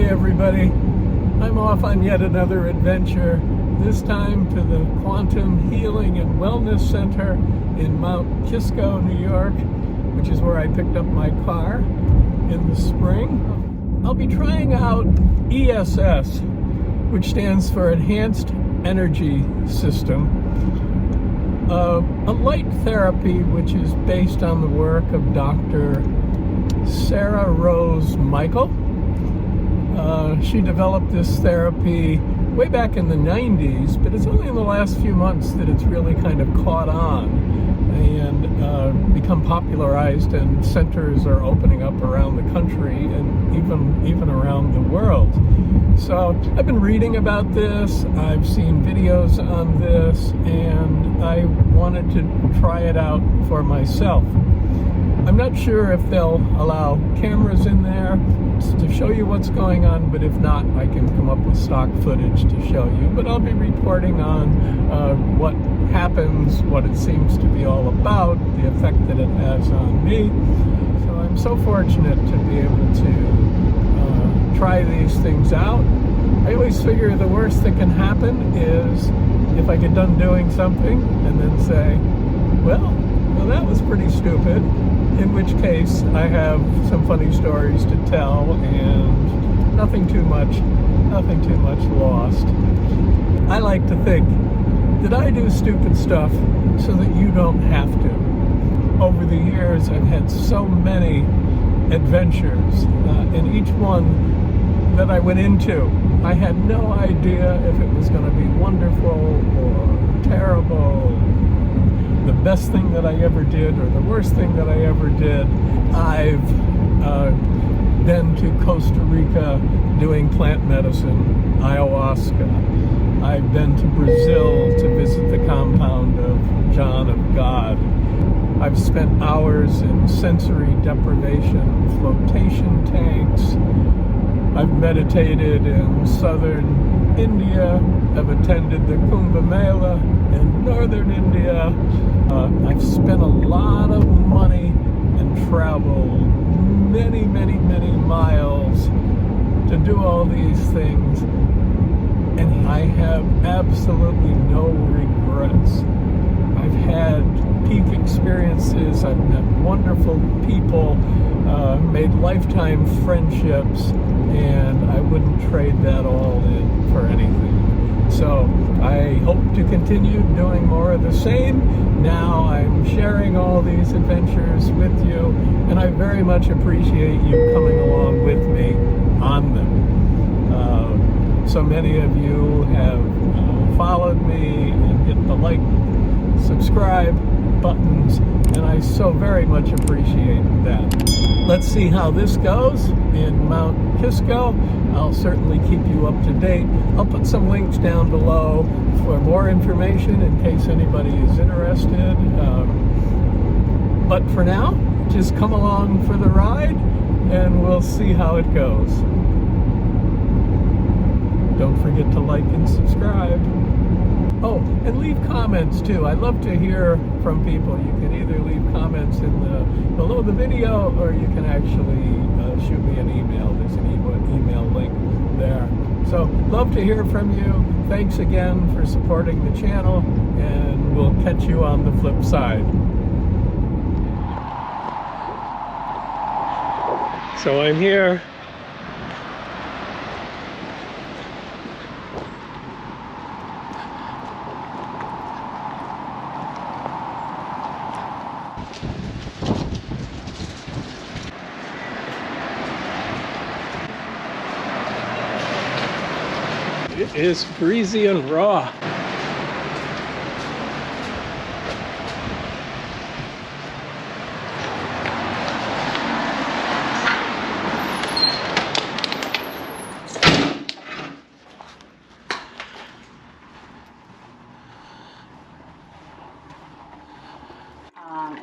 Hey everybody, I'm off on yet another adventure, this time to the Quantum Healing and Wellness Center in Mount Kisco, New York, which is where I picked up my car in the spring. I'll be trying out EESS, which stands for Enhanced Energy System, a light therapy which is based on the work of Dr. Sandra Rose Michael. She developed this therapy way back in the 90s, but it's only in the last few months that it's really kind of caught on and become popularized, and centers are opening up around the country and even around the world. So I've been reading about this, I've seen videos on this, and I wanted to try it out for myself. I'm not sure if they'll allow cameras in there to show you what's going on, but if not, I can come up with stock footage to show you. But I'll be reporting on what happens, what it seems to be all about, the effect that it has on me. So I'm so fortunate to be able to try these things out. I always figure the worst that can happen is if I get done doing something and then say, well, that was pretty stupid. In which case, I have some funny stories to tell and nothing too much lost. I like to think that I do stupid stuff so that you don't have to. Over the years, I've had so many adventures, and each one that I went into, I had no idea if it was going to be wonderful or terrible, the best thing that I ever did or the worst thing that I ever did. I've been to Costa Rica doing plant medicine, ayahuasca. I've been to Brazil to visit the compound of John of God. I've spent hours in sensory deprivation flotation tanks. I've meditated in southern India. I've attended the Kumbh Mela in northern India. I've spent a lot of money and traveled many miles to do all these things, and I have absolutely no regrets. I've had peak experiences, I've met wonderful people, made lifetime friendships, and I wouldn't trade that all in for anything. So I hope to continue doing more of the same. Now I'm sharing all these adventures with you, and I very much appreciate you coming along with me on them. So many of you have followed me and hit the like, subscribe buttons, and I so very much appreciate that. Let's see how this goes in Mount Kisco. I'll certainly keep you up to date. I'll put some links down below for more information in case anybody is interested. But for now, just come along for the ride and we'll see how it goes. Don't forget to like and subscribe. Oh, and leave comments too. I'd love to hear from people. You can either leave comments below the video, or you can actually shoot me an email. There's an email link there. So, love to hear from you. Thanks again for supporting the channel, and we'll catch you on the flip side. So I'm here. It is breezy and raw.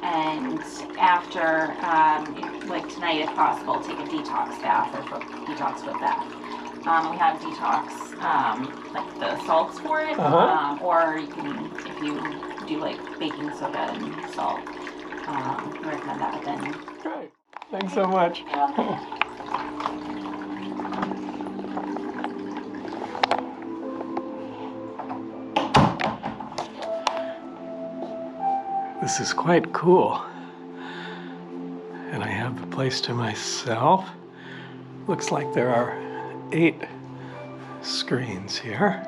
And after, like tonight, if possible, take a detox bath or detox foot bath. We have detox, like the salts for it, or you can, if you do like baking soda and salt, recommend that. But then. Great. Thanks so much. This is quite cool. And I have the place to myself. Looks like there are 8 screens here.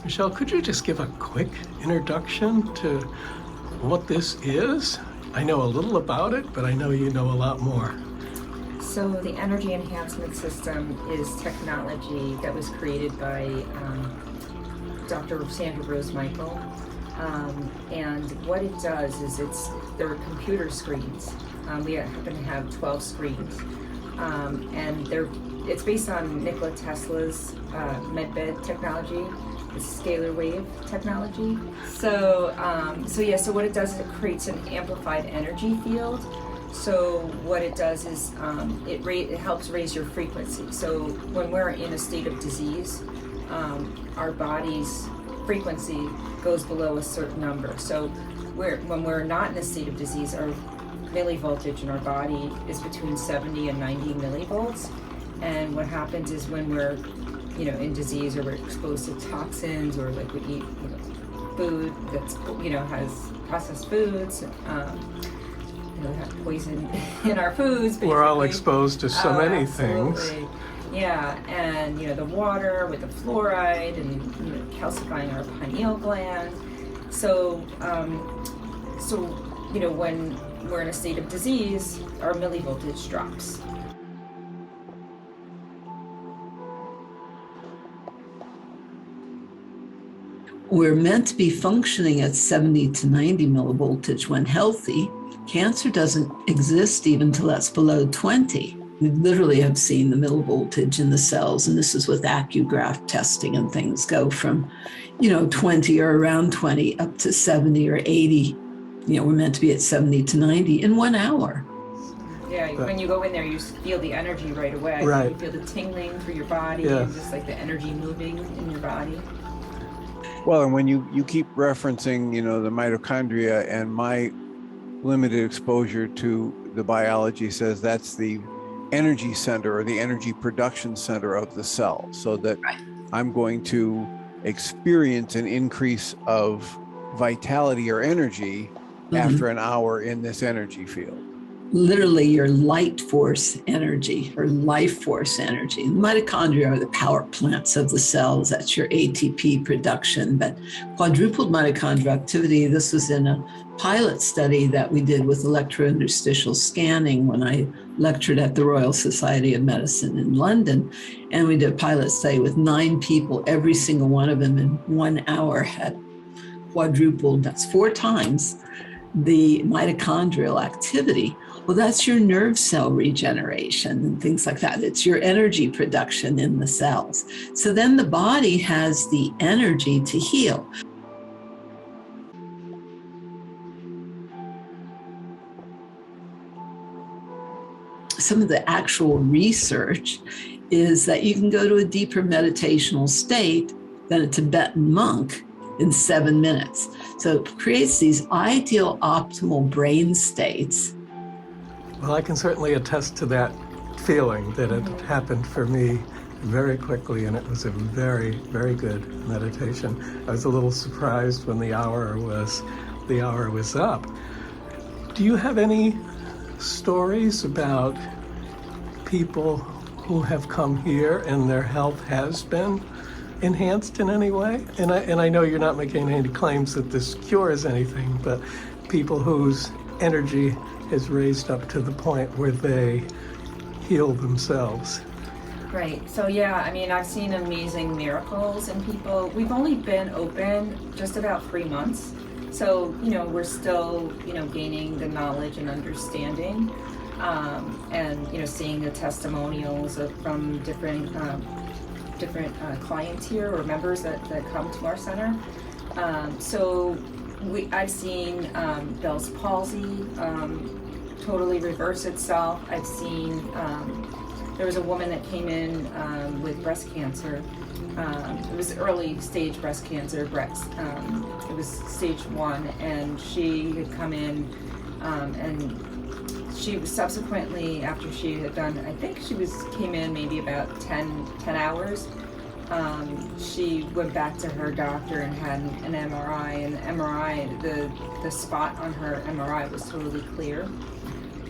Michelle, could you just give a quick introduction to what this is? I know a little about it, but I know you know a lot more. So the Energy Enhancement System is technology that was created by Dr. Sandra Rose Michael. And what it does is there are computer screens. We happen to have 12 screens. And it's based on Nikola Tesla's medbed technology, the scalar wave technology. So what it does is it creates an amplified energy field. So what it does is it helps raise your frequency. So when we're in a state of disease, our body's frequency goes below a certain number. So when we're not in a state of disease, our millivoltage in our body is between 70 and 90 millivolts. And what happens is when we're in disease, or we're exposed to toxins, or like we eat food that's has processed foods, we have poison in our foods. Basically. We're all exposed to so many things. Yeah, and the water with the fluoride and calcifying our pineal gland. So when we're in a state of disease, our millivoltage drops. We're meant to be functioning at 70 to 90 millivoltage when healthy. Cancer doesn't exist even till that's below 20. We literally have seen the millivoltage in the cells, and this is with accugraph testing and things go from, 20 or around 20 up to 70 or 80. We're meant to be at 70 to 90 in 1 hour. Yeah, when you go in there, you feel the energy right away. Right. You feel the tingling through your body, Yeah. and just like the energy moving in your body. Well, and when you keep referencing, the mitochondria, and my limited exposure to the biology says that's the energy center or the energy production center of the cell, so that I'm going to experience an increase of vitality or energy after an hour in this energy field. Literally your light force energy or life force energy. The mitochondria are the power plants of the cells. That's your ATP production. But quadrupled mitochondrial activity, this was in a pilot study that we did with electrointerstitial scanning when I lectured at the Royal Society of Medicine in London. And we did a pilot study with 9 people. Every single one of them in 1 hour had quadrupled, that's 4 times the mitochondrial activity. Well, that's your nerve cell regeneration and things like that. It's your energy production in the cells. So then the body has the energy to heal. Some of the actual research is that you can go to a deeper meditational state than a Tibetan monk in 7 minutes. So it creates these ideal optimal brain states. Well, I can certainly attest to that feeling that it happened for me very quickly, and it was a very, very good meditation. I was a little surprised when the hour was up. Do you have any stories about people who have come here and their health has been enhanced in any way? And I know you're not making any claims that this cures anything, but people whose energy is raised up to the point where they heal themselves. Right. So yeah, I've seen amazing miracles in people. We've only been open just about 3 months. So, we're still, gaining the knowledge and understanding. and seeing the testimonials from different clients here or members that come to our center. So I've seen Bell's palsy totally reverse itself. I've seen there was a woman that came in with breast cancer. It was early stage breast cancer. It was stage 1, and she had come in, and she was subsequently, after she had done, I think came in maybe about 10 hours. She went back to her doctor and had an MRI, and the MRI, the spot on her MRI was totally clear.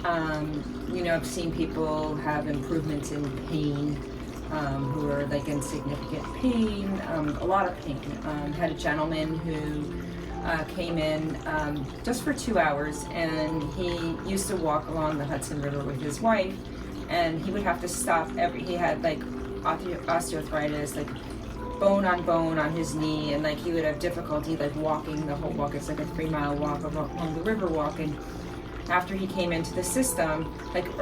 I've seen people have improvements in pain, who are like in significant pain, a lot of pain. Had a gentleman who came in just for 2 hours, and he used to walk along the Hudson River with his wife, and he would have to stop he had like osteoarthritis, like bone on his knee, and like he would have difficulty like walking the whole walk. It's like a 3-mile walk along the river walking. After he came into the system,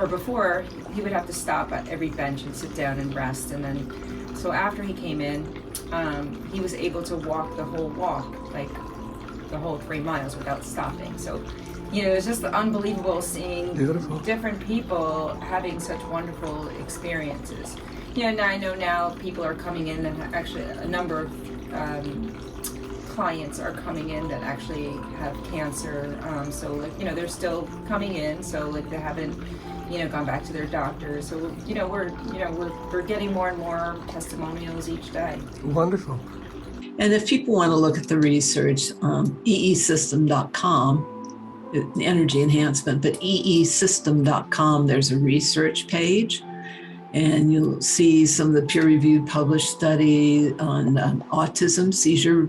before, he would have to stop at every bench and sit down and rest. And then, so after he came in, he was able to walk the whole walk, like the whole 3 miles without stopping. So, it was just unbelievable seeing Beautiful. Different people having such wonderful experiences. And I know now people are coming in, and actually a number of clients are coming in that actually have cancer, so they're still coming in, so they haven't gone back to their doctor, so we're getting more and more testimonials each day. Wonderful. And if people want to look at the research, EESystem.com, energy enhancement, but EESystem.com, there's a research page, and you'll see some of the peer-reviewed published study on autism, seizure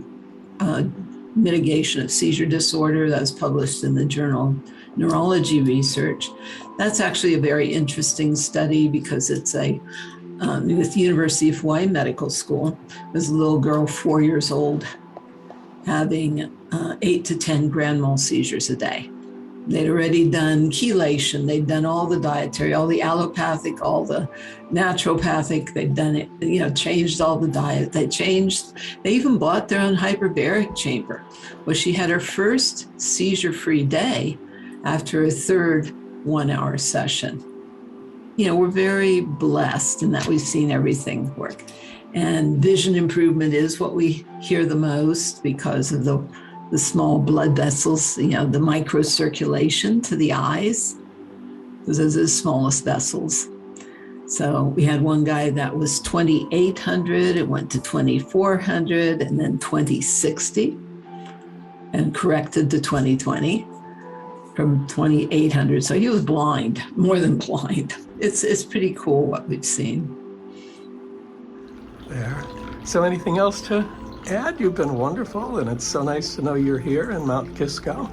mitigation of seizure disorder that was published in the journal Neurology Research. That's actually a very interesting study because it's with the University of Hawaii Medical School. There's a little girl, 4 years old, having 8 to 10 grand mal seizures a day. They'd already done chelation, they'd done all the dietary, all the allopathic, all the naturopathic, they'd done it, changed all the diet. They even bought their own hyperbaric chamber. Well, she had her first seizure-free day after a third 1-hour session. We're very blessed in that we've seen everything work. And vision improvement is what we hear the most because of the small blood vessels, the microcirculation to the eyes. Those are the smallest vessels. So we had one guy that was 2,800, it went to 2,400, and then 2,060, and corrected to 20/20 from 2,800. So he was blind, more than blind. It's pretty cool what we've seen. There. So anything else to add? You've been wonderful, and it's so nice to know you're here in Mount Kisco.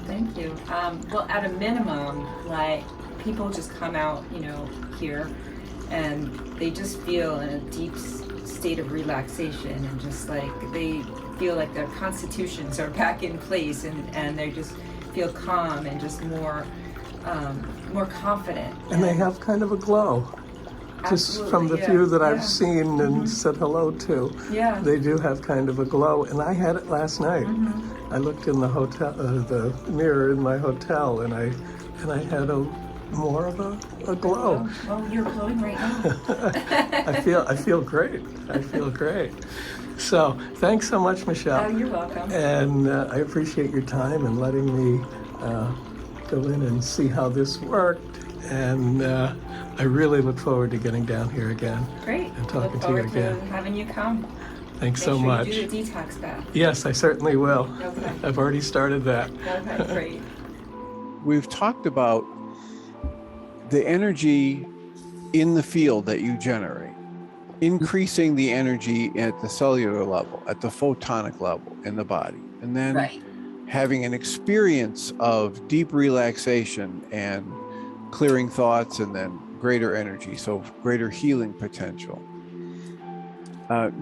Thank you. Well, at a minimum, people just come out, here, and they just feel in a deep state of relaxation, and just they feel like their constitutions are back in place, and they just feel calm and just more confident. And they have kind of a glow. Just from the few that I've seen and said hello to, they do have kind of a glow. And I had it last night. I looked in the hotel, the mirror in my hotel, and I had more of a glow. Well, you're glowing right now. I feel great. I feel great. So thanks so much, Michelle. Oh, you're welcome. And I appreciate your time and letting me go in and see how this worked. And I really look forward to getting down here again. Great. And talking to you again. Look forward to having you come. Thanks so much. Make sure you do the detox bath. Yes, I certainly will. Okay. I've already started that. Okay, great. We've talked about the energy in the field that you generate, increasing the energy at the cellular level, at the photonic level in the body, and then having an experience of deep relaxation and clearing thoughts, and then greater energy, so greater healing potential.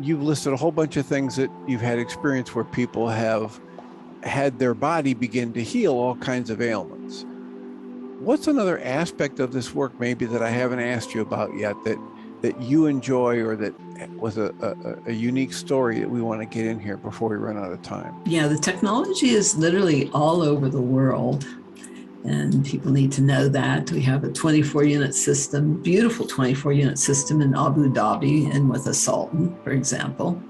You've listed a whole bunch of things that you've had experience where people have had their body begin to heal all kinds of ailments. what's another aspect of this work maybe that I haven't asked you about yet that you enjoy, or that was a unique story that we want to get in here before we run out of time? Yeah, the technology is literally all over the world, and people need to know that. We have a 24-unit system, beautiful 24-unit system in Abu Dhabi and with a sultan, for example.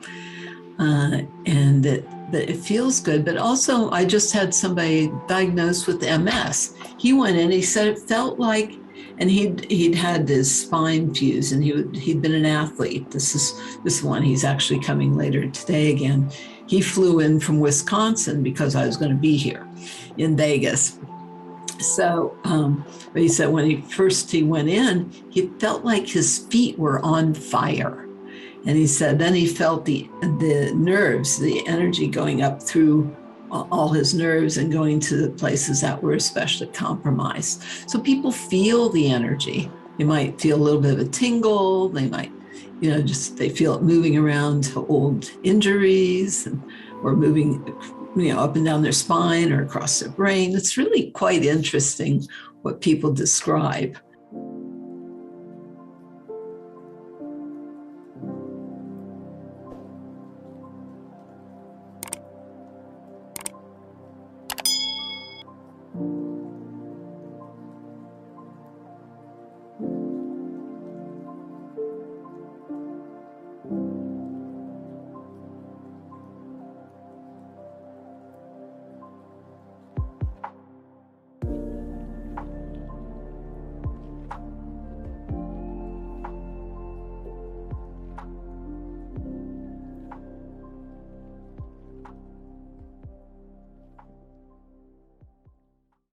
And it feels good, but also I just had somebody diagnosed with MS. He went in, he said it felt like, and he'd had his spine fused, and he'd been an athlete. This is one, he's actually coming later today again. He flew in from Wisconsin because I was going to be here in Vegas. So, but he said when he went in, he felt like his feet were on fire. And he said then he felt the nerves, the energy going up through all his nerves and going to the places that were especially compromised. So people feel the energy. They might feel a little bit of a tingle. They might, they feel it moving around to old injuries, or moving, up and down their spine or across their brain. It's really quite interesting what people describe.